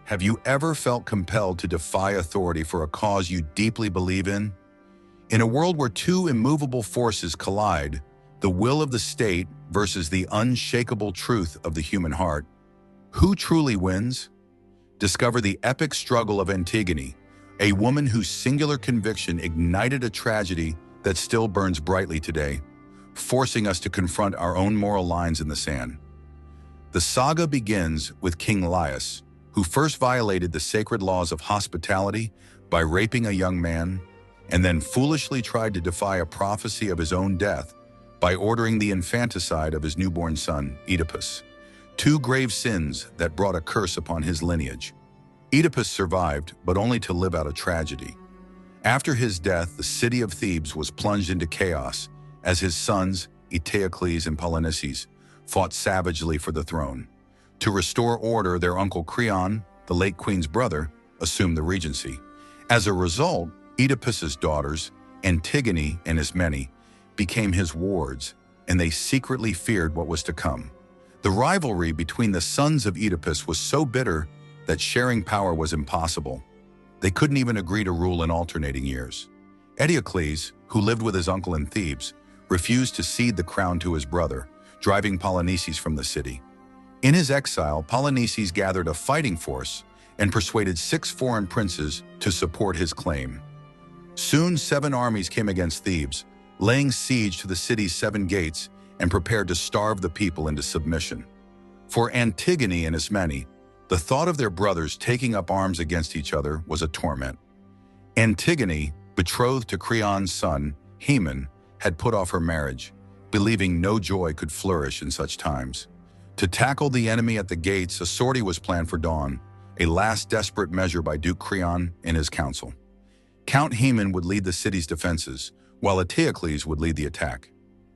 Have you ever felt compelled to defy authority for a cause you deeply believe in? In a world where two immovable forces collide, the will of the state versus the unshakable truth of the human heart, who truly wins? Discover the epic struggle of Antigone, a woman whose singular conviction ignited a tragedy that still burns brightly today, forcing us to confront our own moral lines in the sand. The saga begins with King Laius, who first violated the sacred laws of hospitality by raping a young man, and then foolishly tried to defy a prophecy of his own death by ordering the infanticide of his newborn son, Oedipus. Two grave sins that brought a curse upon his lineage. Oedipus survived, but only to live out a tragedy. After his death, the city of Thebes was plunged into chaos as his sons, Eteocles and Polynices, fought savagely for the throne. To restore order, their uncle Creon, the late queen's brother, assumed the regency. As a result, Oedipus's daughters, Antigone and Ismene, became his wards, and they secretly feared what was to come. The rivalry between the sons of Oedipus was so bitter that sharing power was impossible. They couldn't even agree to rule in alternating years. Eteocles, who lived with his uncle in Thebes, refused to cede the crown to his brother, driving Polynices from the city. In his exile, Polynices gathered a fighting force and persuaded 6 foreign princes to support his claim. Soon 7 armies came against Thebes, laying siege to the city's 7 gates and prepared to starve the people into submission. For Antigone and Ismene, the thought of their brothers taking up arms against each other was a torment. Antigone, betrothed to Creon's son, Haemon, had put off her marriage, believing no joy could flourish in such times. To tackle the enemy at the gates, a sortie was planned for dawn, a last desperate measure by Duke Creon and his council. Count Haemon would lead the city's defenses, while Eteocles would lead the attack.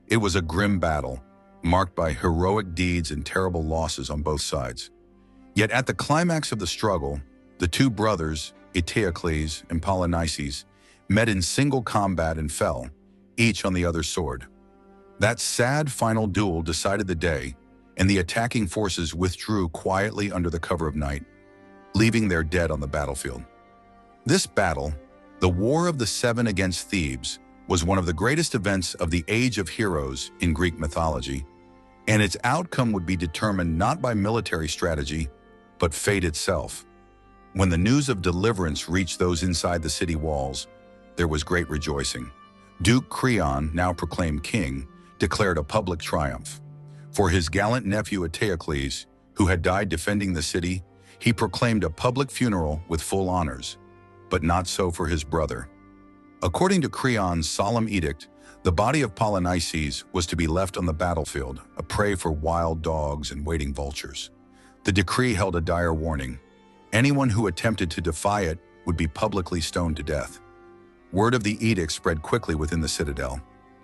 It was a grim battle, marked by heroic deeds and terrible losses on both sides. Yet at the climax of the struggle, the 2 brothers, Eteocles and Polynices, met in single combat and fell, each on the other's sword. That sad final duel decided the day, and the attacking forces withdrew quietly under the cover of night, leaving their dead on the battlefield. This battle, the War of the 7 against Thebes, was one of the greatest events of the Age of Heroes in Greek mythology, and its outcome would be determined not by military strategy, but fate itself. When the news of deliverance reached those inside the city walls, there was great rejoicing. Duke Creon, now proclaimed king, declared a public triumph. For his gallant nephew Eteocles, who had died defending the city, he proclaimed a public funeral with full honors, but not so for his brother. According to Creon's solemn edict, the body of Polynices was to be left on the battlefield, a prey for wild dogs and waiting vultures. The decree held a dire warning. Anyone who attempted to defy it would be publicly stoned to death. Word of the edict spread quickly within the citadel.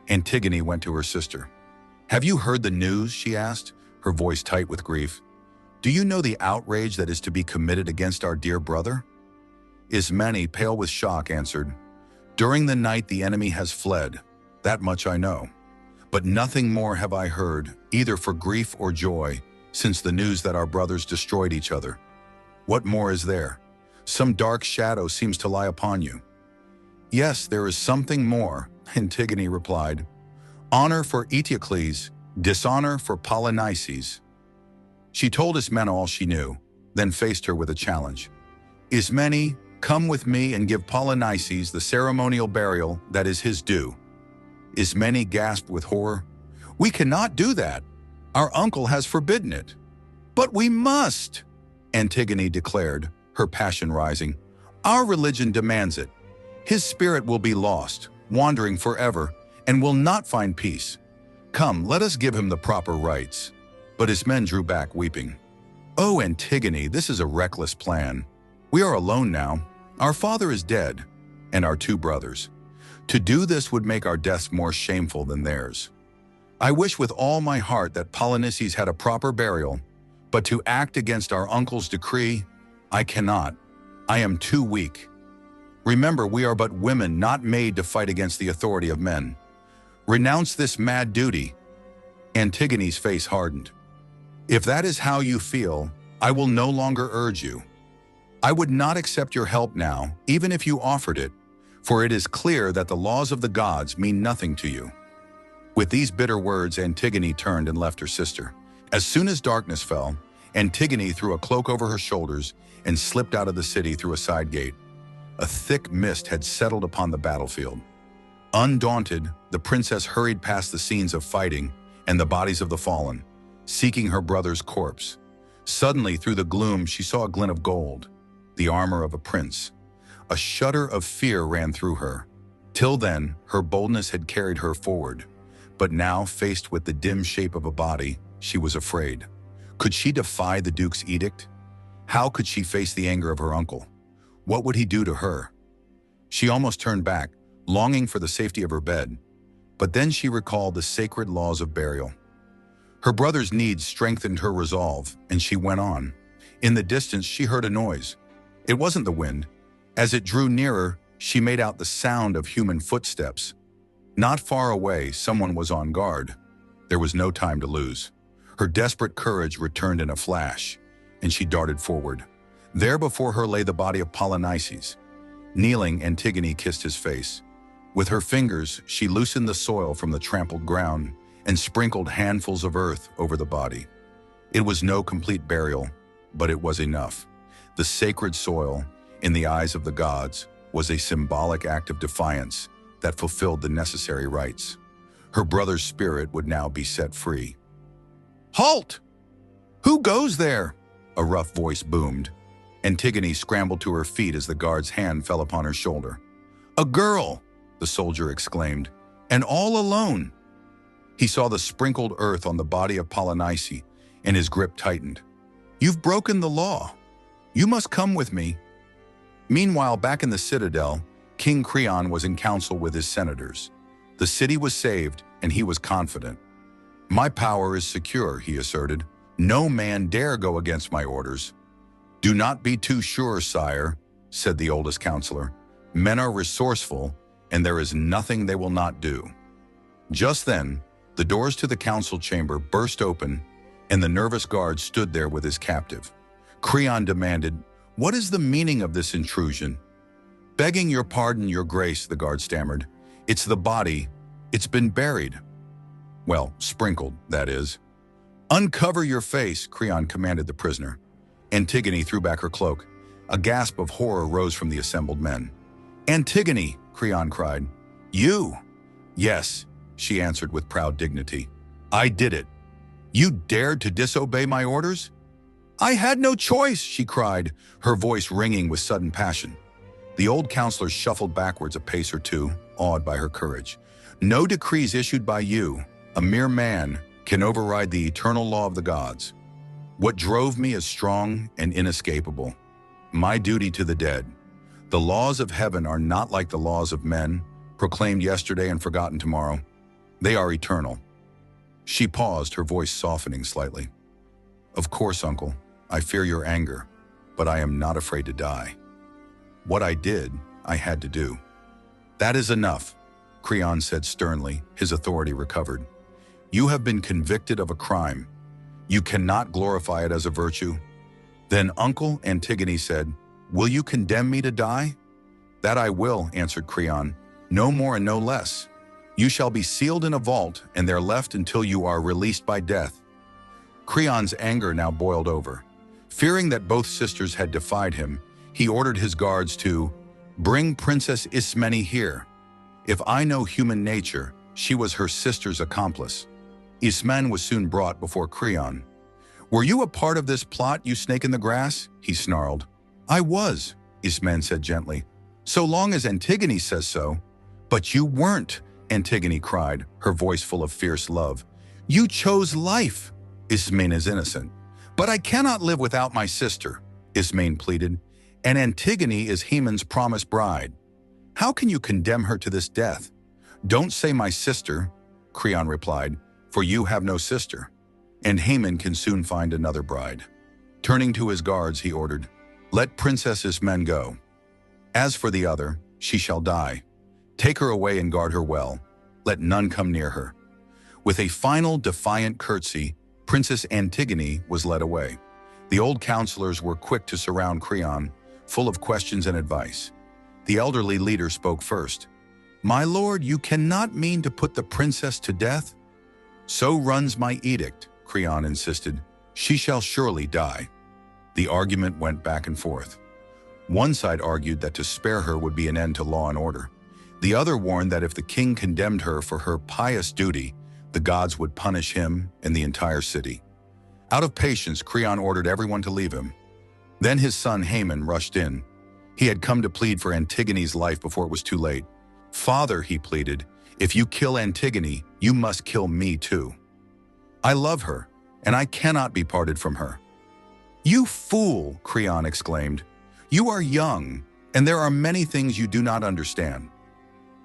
Antigone went to her sister. "Have you heard the news?" she asked, her voice tight with grief. "Do you know the outrage that is to be committed against our dear brother?" Ismene, pale with shock, answered, "During the night the enemy has fled, that much I know. But nothing more have I heard, either for grief or joy, since the news that our brothers destroyed each other. What more is there? Some dark shadow seems to lie upon you." "Yes, there is something more," Antigone replied. "Honor for Eteocles, dishonor for Polynices." She told Ismene all she knew, then faced her with a challenge. "Ismene, come with me and give Polynices the ceremonial burial that is his due." Ismene gasped with horror. "We cannot do that. Our uncle has forbidden it." "But we must," Antigone declared, her passion rising. "Our religion demands it. His spirit will be lost, wandering forever, and will not find peace. Come, let us give him the proper rites." But Ismene drew back, weeping. "Oh, Antigone, this is a reckless plan. We are alone now. Our father is dead, and our 2 brothers. To do this would make our deaths more shameful than theirs. I wish with all my heart that Polynices had a proper burial, but to act against our uncle's decree, I cannot. I am too weak. Remember, we are but women not made to fight against the authority of men. Renounce this mad duty." Antigone's face hardened. "If that is how you feel, I will no longer urge you." I would not accept your help now, even if you offered it, for it is clear that the laws of the gods mean nothing to you." With these bitter words, Antigone turned and left her sister. As soon as darkness fell, Antigone threw a cloak over her shoulders and slipped out of the city through a side gate. A thick mist had settled upon the battlefield. Undaunted, the princess hurried past the scenes of fighting and the bodies of the fallen, seeking her brother's corpse. Suddenly, through the gloom, she saw a glint of gold, the armor of a prince. A shudder of fear ran through her. Till then, her boldness had carried her forward. But now, faced with the dim shape of a body, she was afraid. Could she defy the duke's edict? How could she face the anger of her uncle? What would he do to her? She almost turned back, longing for the safety of her bed. But then she recalled the sacred laws of burial. Her brother's needs strengthened her resolve, and she went on. In the distance, she heard a noise. It wasn't the wind. As it drew nearer, she made out the sound of human footsteps. Not far away, someone was on guard. There was no time to lose. Her desperate courage returned in a flash, and she darted forward. There before her lay the body of Polynices. Kneeling, Antigone kissed his face. With her fingers, she loosened the soil from the trampled ground and sprinkled handfuls of earth over the body. It was no complete burial, but it was enough. The sacred soil, in the eyes of the gods, was a symbolic act of defiance that fulfilled the necessary rites. Her brother's spirit would now be set free. "Halt! Who goes there?" a rough voice boomed. Antigone scrambled to her feet as the guard's hand fell upon her shoulder. "A girl!" the soldier exclaimed, "and all alone." He saw the sprinkled earth on the body of Polynices, and his grip tightened. "You've broken the law. You must come with me." Meanwhile, back in the citadel, King Creon was in council with his senators. The city was saved, and he was confident. "My power is secure," he asserted. "No man dare go against my orders." "Do not be too sure, sire," said the oldest counselor. "Men are resourceful, and there is nothing they will not do." Just then, the doors to the council chamber burst open, and the nervous guard stood there with his captive. Creon demanded, "What is the meaning of this intrusion?" "Begging your pardon, your grace," the guard stammered. "It's the body. It's been buried." "Well, sprinkled, that is." "Uncover your face," Creon commanded the prisoner. Antigone threw back her cloak. A gasp of horror rose from the assembled men. "Antigone!" Creon cried. "You?" "Yes," she answered with proud dignity. "I did it. You dared to disobey my orders?" "I had no choice," she cried, her voice ringing with sudden passion. The old counselor shuffled backwards a pace or two, awed by her courage. "No decrees issued by you, a mere man, can override the eternal law of the gods. What drove me is strong and inescapable. My duty to the dead. The laws of heaven are not like the laws of men, proclaimed yesterday and forgotten tomorrow. They are eternal." She paused, her voice softening slightly. "Of course, uncle, I fear your anger, but I am not afraid to die. What I did, I had to do." "That is enough," Creon said sternly, his authority recovered. "You have been convicted of a crime. You cannot glorify it as a virtue." "Then, uncle," Antigone said, "will you condemn me to die?" "That I will," answered Creon, "no more and no less. You shall be sealed in a vault and there left until you are released by death." Creon's anger now boiled over. Fearing that both sisters had defied him, he ordered his guards to bring Princess Ismene here. If I know human nature, she was her sister's accomplice. Ismene was soon brought before Creon. "Were you a part of this plot, you snake in the grass?" he snarled. "I was," Ismene said gently, "so long as Antigone says so." "But you weren't," Antigone cried, her voice full of fierce love. "You chose life." "Ismene is innocent." "But I cannot live without my sister," Ismene pleaded, "and Antigone is Haemon's promised bride. How can you condemn her to this death?" "Don't say my sister," Creon replied, "for you have no sister, and Haemon can soon find another bride." Turning to his guards, he ordered, "Let Princess Ismene go. As for the other, she shall die. Take her away and guard her well. Let none come near her." With a final defiant curtsy, Princess Antigone was led away. The old counselors were quick to surround Creon, full of questions and advice. The elderly leader spoke first. "My lord, you cannot mean to put the princess to death?" "So runs my edict," Creon insisted. "She shall surely die." The argument went back and forth. One side argued that to spare her would be an end to law and order. The other warned that if the king condemned her for her pious duty, the gods would punish him and the entire city. Out of patience, Creon ordered everyone to leave him. Then his son Haman rushed in. He had come to plead for Antigone's life before it was too late. "Father," he pleaded, "if you kill Antigone, you must kill me too. I love her, and I cannot be parted from her." "You fool," Creon exclaimed. "You are young, and there are many things you do not understand.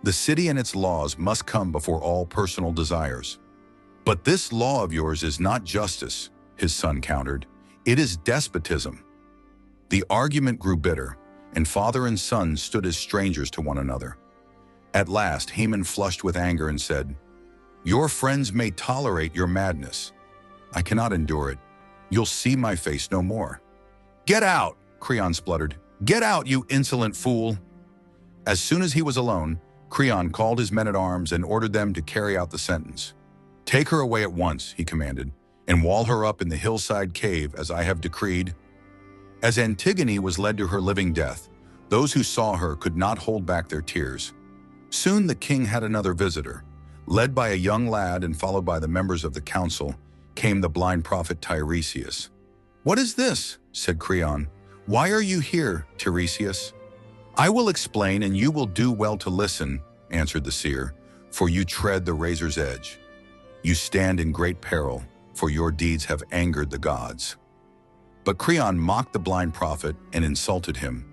The city and its laws must come before all personal desires." "But this law of yours is not justice," his son countered. "It is despotism." The argument grew bitter, and father and son stood as strangers to one another. At last, Haman flushed with anger and said, "Your friends may tolerate your madness. I cannot endure it. You'll see my face no more." "Get out," Creon spluttered. "Get out, you insolent fool." As soon as he was alone, Creon called his men-at-arms and ordered them to carry out the sentence. "Take her away at once," he commanded, "and wall her up in the hillside cave as I have decreed." As Antigone was led to her living death, those who saw her could not hold back their tears. Soon the king had another visitor. Led by a young lad and followed by the members of the council, came the blind prophet Tiresias. "What is this?" said Creon. "Why are you here, Tiresias?" "I will explain, and you will do well to listen," answered the seer, "for you tread the razor's edge. You stand in great peril, for your deeds have angered the gods." But Creon mocked the blind prophet and insulted him.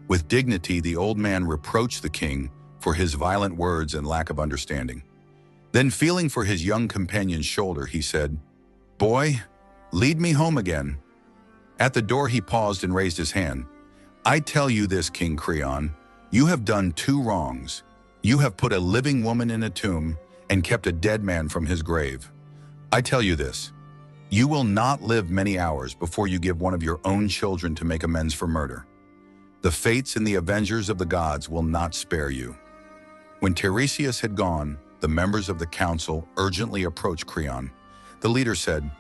With dignity, the old man reproached the king for his violent words and lack of understanding. Then, feeling for his young companion's shoulder, he said, "Boy, lead me home again." At the door he paused and raised his hand. "I tell you this, King Creon, you have done two wrongs. You have put a living woman in a tomb and kept a dead man from his grave. I tell you this, you will not live many hours before you give one of your own children to make amends for murder. The fates and the avengers of the gods will not spare you." When Tiresias had gone, the members of the council urgently approached Creon. The leader said,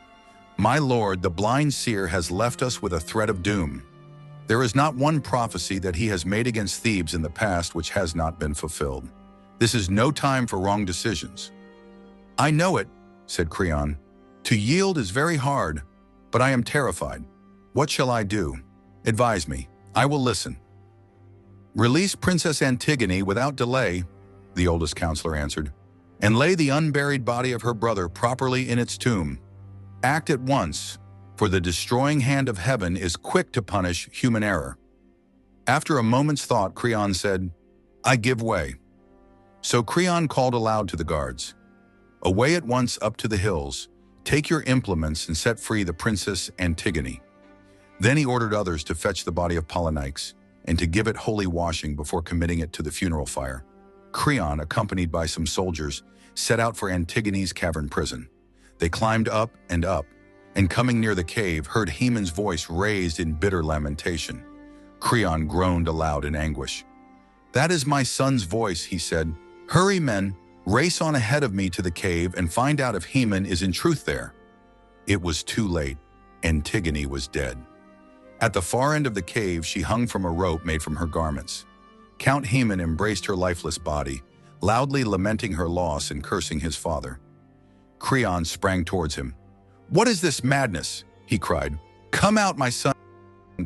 "My lord, the blind seer has left us with a threat of doom. There is not one prophecy that he has made against Thebes in the past which has not been fulfilled. This is no time for wrong decisions." "I know it," said Creon. "To yield is very hard, but I am terrified. What shall I do? Advise me. I will listen." "Release Princess Antigone without delay," the oldest counselor answered, "and lay the unburied body of her brother properly in its tomb. Act at once, for the destroying hand of heaven is quick to punish human error." After a moment's thought, Creon said, "I give way." So Creon called aloud to the guards, "Away at once up to the hills, take your implements and set free the Princess Antigone." Then he ordered others to fetch the body of Polynices and to give it holy washing before committing it to the funeral fire. Creon, accompanied by some soldiers, set out for Antigone's cavern prison. They climbed up, and coming near the cave, heard Haman's voice raised in bitter lamentation. Creon groaned aloud in anguish. "That is my son's voice," he said. "Hurry, men, race on ahead of me to the cave and find out if Haman is in truth there." It was too late. Antigone was dead. At the far end of the cave, she hung from a rope made from her garments. Count Haman embraced her lifeless body, loudly lamenting her loss and cursing his father. Creon sprang towards him. "What is this madness?" he cried. "Come out, my son.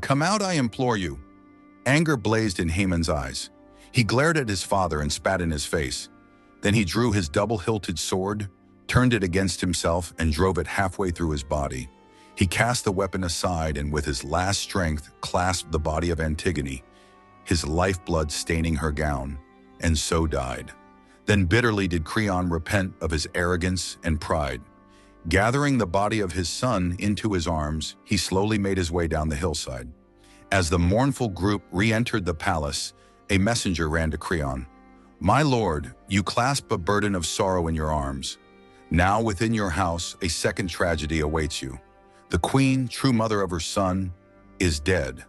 Come out, I implore you." Anger blazed in Haman's eyes. He glared at his father and spat in his face. Then he drew his double-hilted sword, turned it against himself, and drove it halfway through his body. He cast the weapon aside and with his last strength clasped the body of Antigone, his lifeblood staining her gown, and so died. Then bitterly did Creon repent of his arrogance and pride. Gathering the body of his son into his arms, he slowly made his way down the hillside. As the mournful group re-entered the palace, a messenger ran to Creon. "My lord, you clasp a burden of sorrow in your arms. Now within your house, a second tragedy awaits you. The queen, true mother of her son, is dead.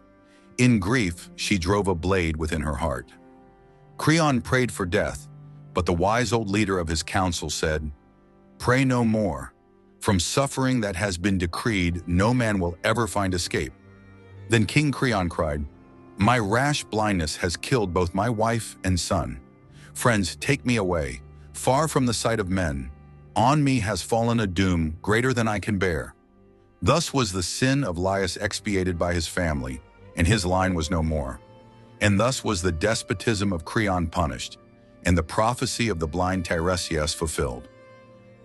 In grief, she drove a blade within her heart. Creon prayed for death, but the wise old leader of his council said, "Pray no more. From suffering that has been decreed, no man will ever find escape." Then King Creon cried, "My rash blindness has killed both my wife and son. Friends, take me away, far from the sight of men. On me has fallen a doom greater than I can bear." Thus was the sin of Laius expiated by his family, and his line was no more. And thus was the despotism of Creon punished, and the prophecy of the blind Tiresias fulfilled.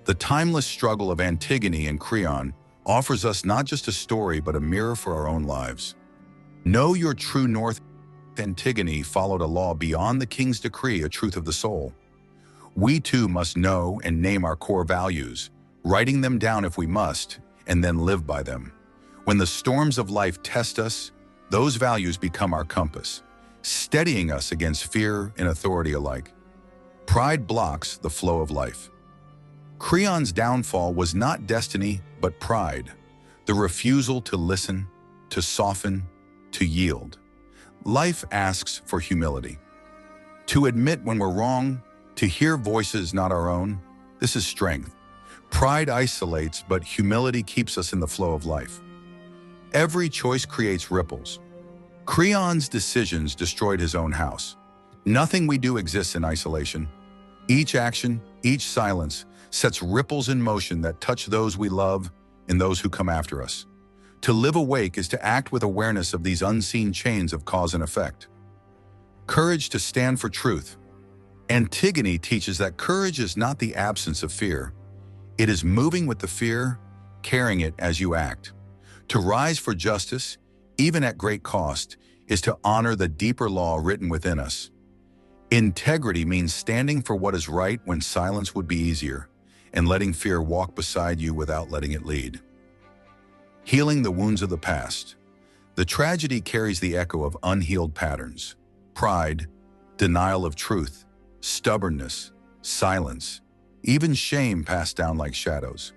The timeless struggle of Antigone and Creon offers us not just a story but a mirror for our own lives. Know your true north. Antigone followed a law beyond the king's decree, a truth of the soul. We too must know and name our core values, writing them down if we must, and then live by them. When the storms of life test us, those values become our compass, steadying us against fear and authority alike. Pride blocks the flow of life. Creon's downfall was not destiny, but pride, the refusal to listen, to soften, to yield. Life asks for humility. To admit when we're wrong, to hear voices not our own, this is strength. Pride isolates, but humility keeps us in the flow of life. Every choice creates ripples. Creon's decisions destroyed his own house. Nothing we do exists in isolation. Each action, each silence, sets ripples in motion that touch those we love and those who come after us. To live awake is to act with awareness of these unseen chains of cause and effect. Courage to stand for truth. Antigone teaches that courage is not the absence of fear. It is moving with the fear, carrying it as you act. To rise for justice, even at great cost, is to honor the deeper law written within us. Integrity means standing for what is right when silence would be easier, and letting fear walk beside you without letting it lead. Healing the wounds of the past. The tragedy carries the echo of unhealed patterns: pride, denial of truth, stubbornness, silence, even shame passed down like shadows.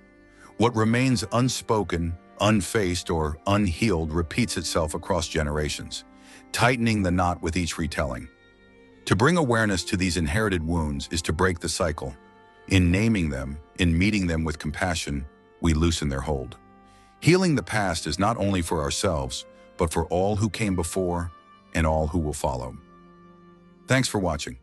What remains unspoken, unfaced, or unhealed repeats itself across generations, tightening the knot with each retelling. To bring awareness to these inherited wounds is to break the cycle. In naming them, in meeting them with compassion, we loosen their hold. Healing the past is not only for ourselves, but for all who came before and all who will follow. Thanks for watching.